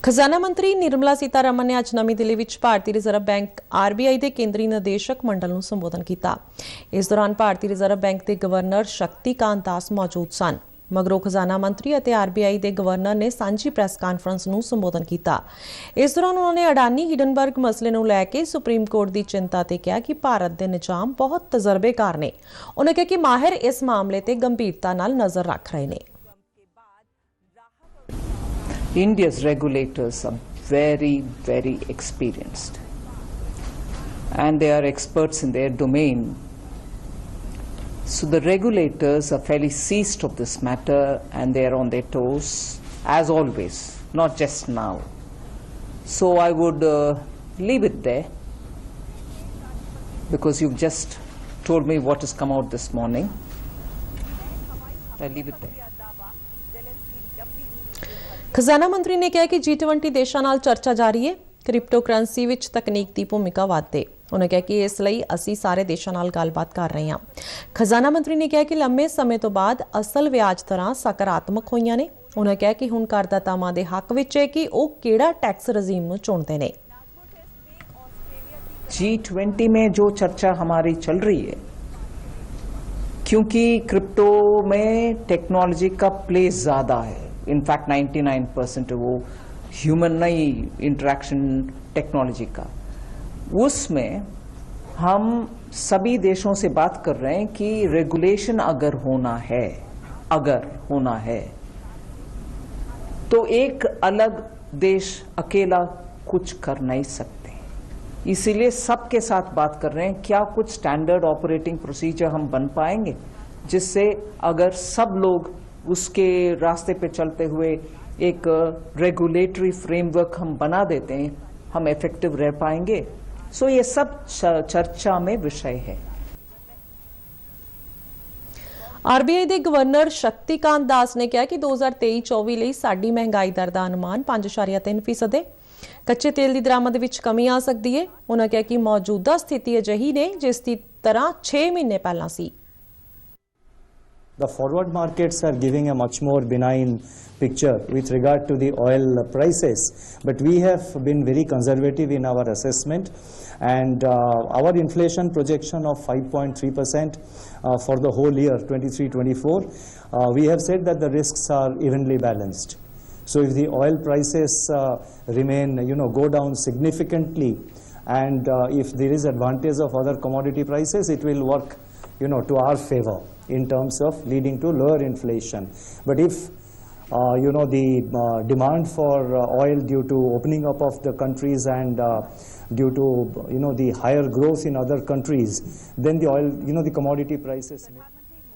खजाना मंत्री निर्मला सीतारमण ने आज नवी दिल्ली विच भारतीय रिजर्व बैंक आरबीआई के केंद्रीय निदेशक मंडल नूं संबोधन किया। इस दौरान भारतीय रिजर्व बैंक के गवर्नर शक्तिकांत दास मौजूद सन। मगरों खजाना मंत्री और आरबीआई के गवर्नर ने सांझी प्रेस कानफ्रेंस नूं संबोधन किया। इस दौरान उन्होंने अडानी हिडनबर्ग मसले नूं लैके सुप्रीम कोर्ट की चिंता ते कहा कि भारत के निजाम बहुत तजर्बेकार ने। उन्होंने कहा कि माहिर इस मामले ते गंभीरता नाल नज़र रख रहे हैं। India's regulators are very experienced and they are experts in their domain. So the regulators are fairly seized of this matter and they are on their toes as always, not just now. So I would leave it there because you've just told me what has come out this morning. I leave it there. खजाना मंत्री ने कहा कि G20 देशों नाल चर्चा जारी है। क्रिप्टो करंसी विच तकनीक की भूमिका वाधे। उन्होंने कहा कि इसलिए असी सारे देशों नाल गलबात कर रहे हैं। खजाना मंत्री ने कहा कि लंबे समय तो बाद असल ब्याज दरां सकारात्मक होईयां ने। उन्होंने कहा कि हुण करदातावां दे हक विच है कि वो किहड़ा टैक्स रजीम नूं चुनदे ने। G20 में जो चर्चा हमारी चल रही है, क्योंकि क्रिप्टो में टेक्नोलॉजी का प्ले ज्यादा है। इनफैक्ट 99% वो ह्यूमन नहीं इंटरेक्शन टेक्नोलॉजी का, उसमें हम सभी देशों से बात कर रहे हैं कि रेगुलेशन अगर होना है तो एक अलग देश अकेला कुछ कर नहीं सकते। इसीलिए सबके साथ बात कर रहे हैं क्या कुछ स्टैंडर्ड ऑपरेटिंग प्रोसीजर हम बन पाएंगे, जिससे अगर सब लोग उसके रास्ते पे चलते हुए एक रेगुलेटरी फ्रेमवर्क हम बना देते हैं, हम इफेक्टिव रह पाएंगे। सो ये सब चर्चा में विषय है। आरबीआई के गवर्नर शक्तिकांत दास ने कहा कि 2023-24 ਲਈ ਸਾਡੀ महंगाई दर का अनुमान 5.3% है। कच्चे तेल की दरामद विच कमी आ सकती है। उन्होंने कहा कि मौजूदा स्थिति अजिही ने जिस की तरह 6 महीने पहला सी। The forward markets are giving a much more benign picture with regard to the oil prices, but we have been very conservative in our assessment, and our inflation projection of 5.3% for the whole year 23-24, we have said that the risks are evenly balanced. So if the oil prices remain, go down significantly, and if there is advantage of other commodity prices, it will work, to our favor in terms of leading to lower inflation. But if the demand for oil due to opening up of the countries and due to the higher growth in other countries, then the oil, the commodity prices